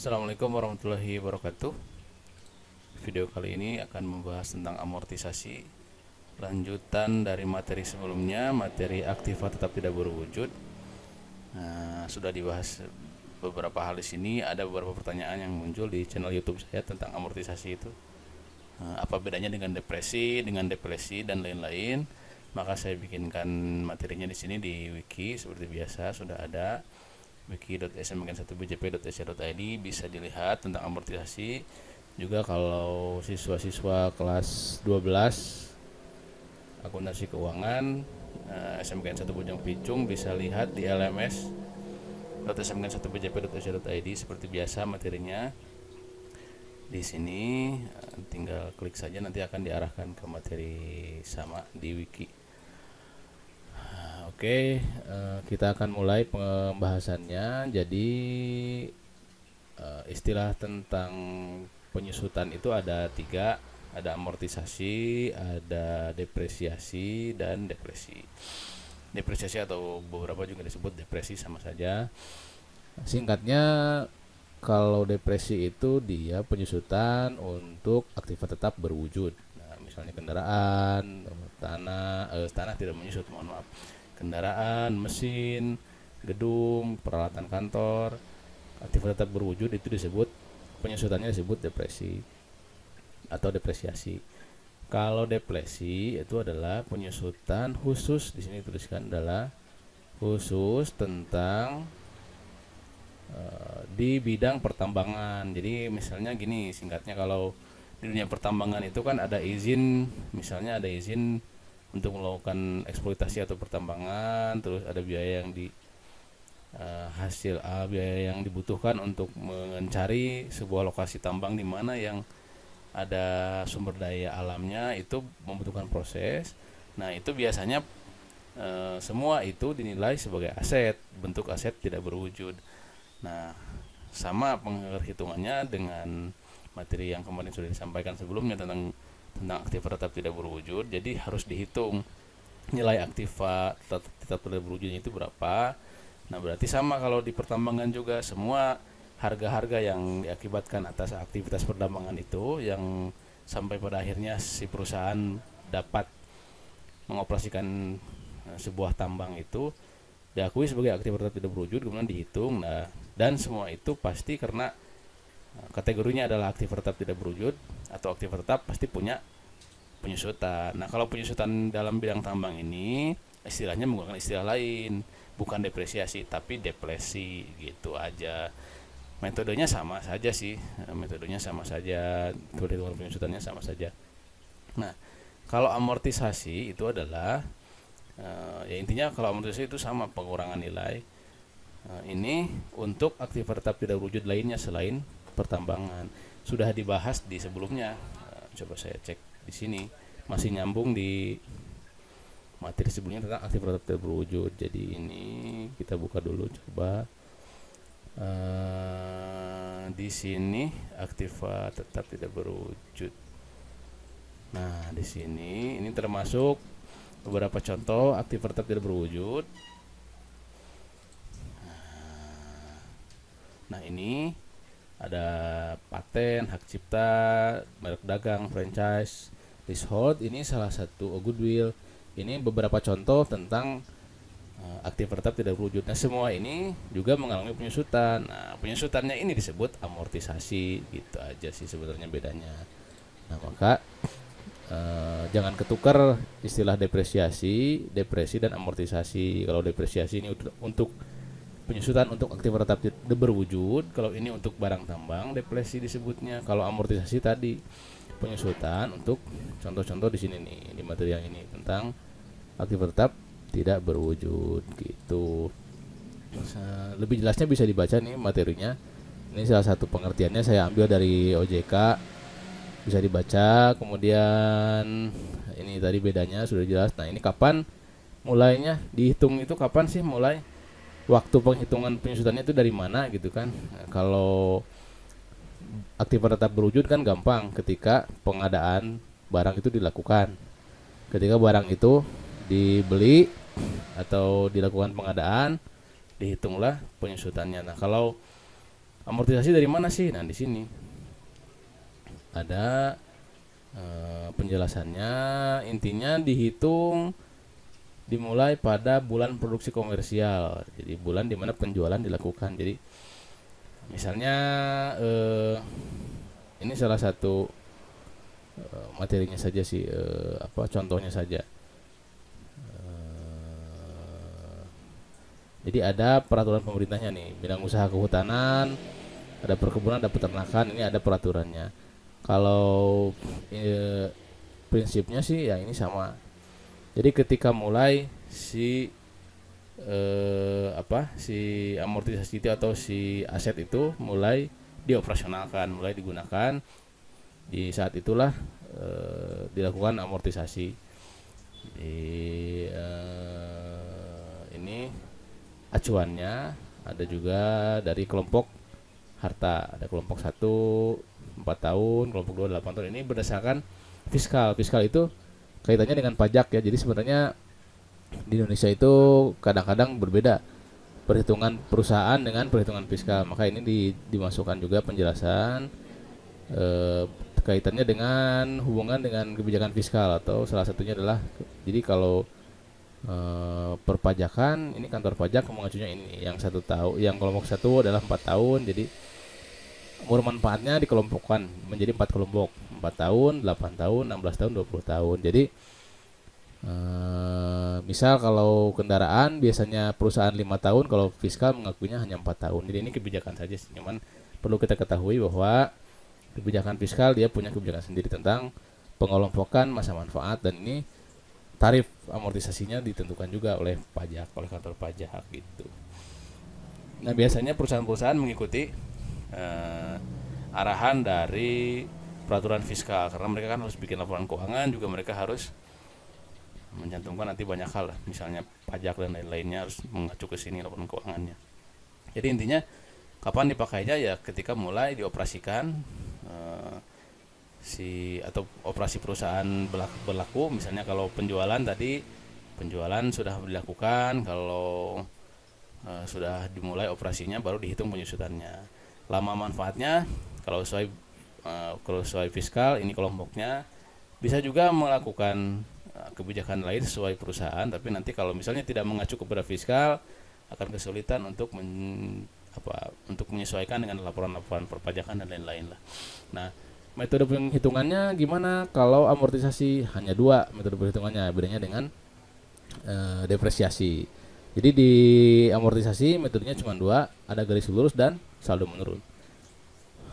Assalamualaikum warahmatullahi wabarakatuh. Video kali ini akan membahas tentang amortisasi, lanjutan dari materi sebelumnya, materi aktiva tetap tidak berwujud. Sudah dibahas beberapa hal di sini. Ada beberapa pertanyaan yang muncul di channel YouTube saya tentang amortisasi itu. Apa bedanya dengan depresi, dengan depresi dan lain-lain? Maka saya bikinkan materinya di sini di wiki seperti biasa sudah ada wiki.smkn1bjp.ac.id, bisa dilihat tentang amortisasi. Juga kalau siswa-siswa kelas 12 akuntansi keuangan SMKN 1 Bojong Picung bisa lihat di lms.smkn1bjp.ac.id seperti biasa materinya. Di sini tinggal klik saja, nanti akan diarahkan ke materi sama di wiki. Oke, kita akan mulai pembahasannya. Jadi istilah tentang penyusutan itu ada 3, ada amortisasi, ada depresiasi, dan depresi. Depresiasi atau beberapa juga disebut depresi sama saja. Singkatnya, kalau depresi itu dia penyusutan untuk aktivitas tetap berwujud. Nah, misalnya kendaraan, tanah tidak menyusut, mohon maaf. Kendaraan, mesin, gedung, peralatan kantor, aktivitas tetap berwujud itu disebut penyusutannya disebut depresi atau depresiasi. Kalau depresi itu adalah penyusutan khusus, di sini tuliskan adalah khusus tentang di bidang pertambangan. Jadi misalnya gini singkatnya, kalau di dunia pertambangan itu kan ada izin, misalnya ada izin untuk melakukan eksploitasi atau pertambangan, terus ada biaya yang biaya yang dibutuhkan untuk mencari sebuah lokasi tambang di mana yang ada sumber daya alamnya, itu membutuhkan proses. Nah, itu biasanya semua itu dinilai sebagai aset, bentuk aset tidak berwujud. Nah, sama penghitungannya dengan materi yang kemarin sudah disampaikan sebelumnya tentang aktiva tetap tidak berwujud. Jadi harus dihitung nilai aktiva tetap tidak berwujudnya itu berapa. Nah, berarti sama kalau di pertambangan juga, semua harga-harga yang diakibatkan atas aktivitas pertambangan itu yang sampai pada akhirnya si perusahaan dapat mengoperasikan sebuah tambang itu diakui sebagai aktivitas tidak berwujud, kemudian dihitung. Nah, dan semua itu pasti karena kategorinya adalah aktivitas tidak berwujud atau aktivitas tetap, pasti punya penyusutan. Nah, kalau penyusutan dalam bidang tambang ini istilahnya menggunakan istilah lain, bukan depresiasi tapi depresi, gitu aja. Metodenya sama saja sih, metodenya sama saja, perhitungan penyusutannya sama saja. Nah, kalau amortisasi itu adalah ya intinya kalau amortisasi itu sama, pengurangan nilai. Ini untuk aktivitas tetap tidak berwujud lainnya selain pertambangan. Sudah dibahas di sebelumnya. Coba saya cek di sini, masih nyambung di materi sebelumnya tentang aktivitas tetap tidak berwujud. Jadi ini kita buka dulu coba. Di sini aktiva tetap tidak berwujud. Nah, di sini ini termasuk beberapa contoh aktiva tetap tidak berwujud. Nah, ini ada paten, hak cipta, merek dagang, franchise, leasehold, ini salah satu goodwill. Ini beberapa contoh tentang aktiva tetap tidak berwujud. Nah, semua ini juga mengalami penyusutan. Nah, penyusutannya ini disebut amortisasi, gitu aja sih sebenarnya bedanya. Nah, maka jangan ketukar istilah depresi dan amortisasi. Kalau depresiasi ini untuk penyusutan untuk aktiva tetap tidak berwujud, kalau ini untuk barang tambang, depresi disebutnya. Kalau amortisasi tadi penyusutan untuk contoh-contoh di sini nih, di materi yang ini tentang aktiva tetap tidak berwujud, gitu. Lebih jelasnya bisa dibaca nih materinya. Ini salah satu pengertiannya saya ambil dari OJK, bisa dibaca. Kemudian ini tadi bedanya sudah jelas. Nah, ini kapan mulainya dihitung, itu kapan sih mulai waktu penghitungan penyusutannya itu dari mana, gitu kan. Nah, kalau aktiva tetap berwujud kan gampang, ketika pengadaan barang itu dilakukan, ketika barang itu dibeli atau dilakukan pengadaan, dihitunglah penyusutannya. Nah, kalau Amortisasi dari mana sih? Nah, di sini ada penjelasannya. Intinya dihitung dimulai pada bulan produksi komersial. Jadi bulan dimana penjualan dilakukan. Jadi misalnya ini salah satu materinya saja sih, contohnya saja. Jadi ada peraturan pemerintahnya nih, bidang usaha kehutanan, ada perkebunan, ada peternakan, ini ada peraturannya. Kalau prinsipnya sih ya ini sama. Jadi ketika mulai si amortisasi itu atau si aset itu mulai dioperasionalkan, mulai digunakan, di saat itulah dilakukan amortisasi. Ini acuannya ada juga dari kelompok harta, ada kelompok 1 4 tahun, kelompok 2 8 tahun. Ini berdasarkan fiskal. Fiskal itu kaitannya dengan pajak ya. Jadi sebenarnya di Indonesia itu kadang-kadang berbeda perhitungan perusahaan dengan perhitungan fiskal. Maka ini dimasukkan juga penjelasan kaitannya dengan hubungan dengan kebijakan fiskal, atau salah satunya adalah, jadi kalau perpajakan, ini kantor pajak mengacunya ini yang 1 tahun, yang kelompok 1 adalah 4 tahun. Jadi umur manfaatnya dikelompokkan menjadi 4 kelompok, 4 tahun, 8 tahun, 16 tahun, 20 tahun. Jadi misal kalau kendaraan biasanya perusahaan 5 tahun, kalau fiskal mengakuinya hanya 4 tahun. Jadi ini kebijakan saja, cuman perlu kita ketahui bahwa kebijakan fiskal dia punya kebijakan sendiri tentang pengelompokan masa manfaat, dan ini tarif amortisasinya ditentukan juga oleh pajak, oleh kantor pajak gitu. Nah, biasanya perusahaan-perusahaan mengikuti arahan dari peraturan fiskal, karena mereka kan harus bikin laporan keuangan, juga mereka harus mencantumkan nanti banyak hal, misalnya pajak dan lain-lainnya harus mengacu ke sini laporan keuangannya. Jadi intinya kapan dipakainya ya ketika mulai dioperasikan atau operasi perusahaan berlaku. Misalnya kalau penjualan tadi, penjualan sudah dilakukan, kalau sudah dimulai operasinya baru dihitung penyusutannya. Lama manfaatnya kalau sesuai fiskal, ini kelompoknya. Bisa juga melakukan kebijakan lain sesuai perusahaan, tapi nanti kalau misalnya tidak mengacu kepada fiskal akan kesulitan untuk menyesuaikan dengan laporan-laporan perpajakan dan lain-lain lah. Nah, metode penghitungannya gimana? Kalau amortisasi hanya 2 metode perhitungannya, bedanya dengan depresiasi. Jadi di amortisasi metodenya cuma 2, ada garis lurus dan saldo menurun.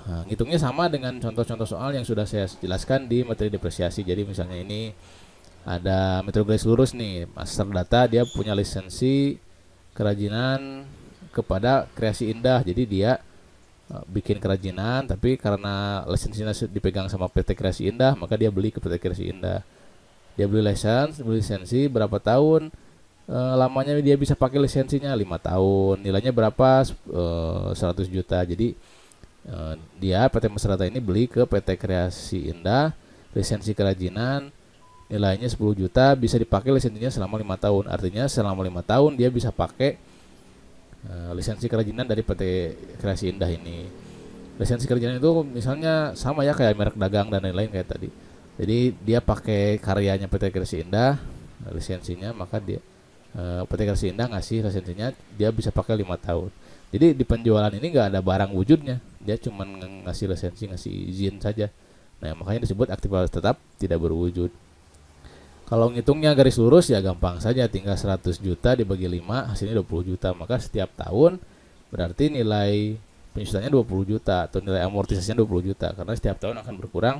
Nah, ngitungnya sama dengan contoh-contoh soal yang sudah saya jelaskan di materi depresiasi. Jadi misalnya ini ada metode garis lurus nih, master data dia punya lisensi kerajinan kepada Kreasi Indah. Jadi dia bikin kerajinan, tapi karena lisensinya dipegang sama PT Kreasi Indah, maka dia beli ke PT Kreasi Indah. Dia beli lisensi berapa tahun, lamanya dia bisa pakai lisensinya 5 tahun, nilainya berapa, 100 juta. Jadi dia PT Master Data ini beli ke PT Kreasi Indah lisensi kerajinan, nilainya 10 juta, bisa dipakai lisensinya selama 5 tahun. Artinya selama 5 tahun dia bisa pakai lisensi kerajinan dari PT Kreasi Indah ini. Lisensi kerajinan itu misalnya sama ya kayak merek dagang dan lain-lain kayak tadi. Jadi dia pakai karyanya PT Kreasi Indah, lisensinya, maka dia PT Kreasi Indah ngasih lisensinya, dia bisa pakai 5 tahun. Jadi di penjualan ini nggak ada barang wujudnya, dia cuma ngasih lisensi, ngasih izin saja. Nah, makanya disebut aktivitas tetap tidak berwujud. Kalau ngitungnya garis lurus ya gampang saja, tinggal 100 juta dibagi 5, hasilnya 20 juta. Maka setiap tahun berarti nilai penyusutannya 20 juta atau nilai amortisasinya 20 juta, karena setiap tahun akan berkurang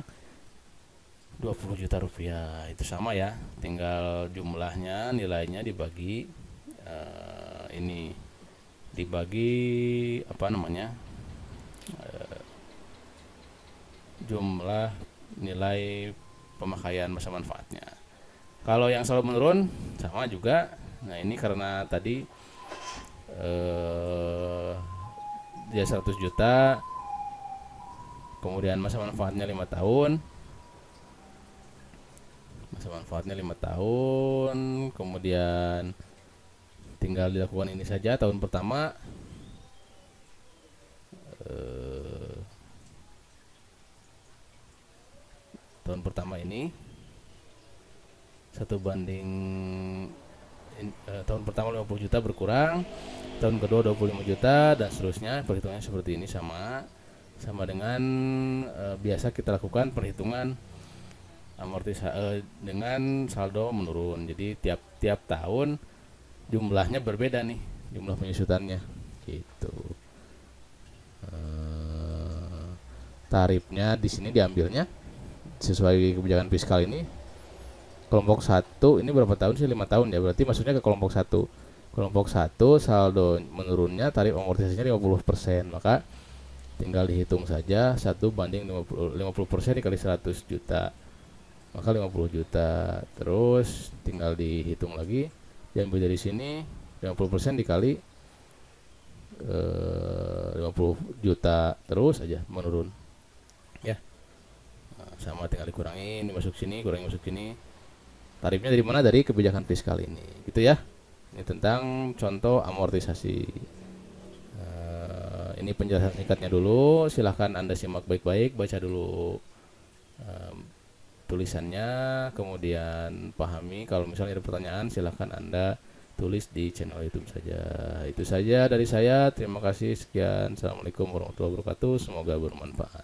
20 juta rupiah. Itu sama ya, tinggal jumlahnya, nilainya dibagi jumlah nilai pemakaian masa manfaatnya. Kalau yang selalu menurun sama juga. Nah, ini karena tadi dia 100 juta, kemudian masa manfaatnya 5 tahun. Masa manfaatnya 5 tahun, kemudian tinggal dilakukan ini saja tahun pertama tahun pertama ini 1 banding tahun pertama 50 juta berkurang, tahun kedua 25 juta dan seterusnya. Perhitungannya seperti ini, sama dengan biasa kita lakukan perhitungan dengan saldo menurun. Jadi tiap tahun jumlahnya berbeda nih, jumlah penyusutannya gitu. Tarifnya di sini diambilnya sesuai kebijakan fiskal ini. Kelompok 1 ini berapa tahun sih? 5 tahun ya, berarti maksudnya ke kelompok 1. Kelompok 1 saldo menurunnya tarif amortisasinya 50%, maka tinggal dihitung saja 1 banding 50% dikali 100 juta, maka 50 juta. Terus tinggal dihitung lagi, diambil dari sini 50% dikali 50 juta, terus aja menurun ya. Sama tinggal dikurangi, ini masuk sini, kurangi masuk sini. Tarifnya dari mana? Dari kebijakan fiskal ini, gitu ya. Ini tentang contoh amortisasi. Ini penjelasan singkatnya dulu. Silahkan Anda simak baik-baik, baca dulu tulisannya, kemudian pahami. Kalau misalnya ada pertanyaan, silahkan Anda tulis di channel YouTube saja. Itu saja dari saya. Terima kasih. Sekian. Assalamualaikum warahmatullahi wabarakatuh. Semoga bermanfaat.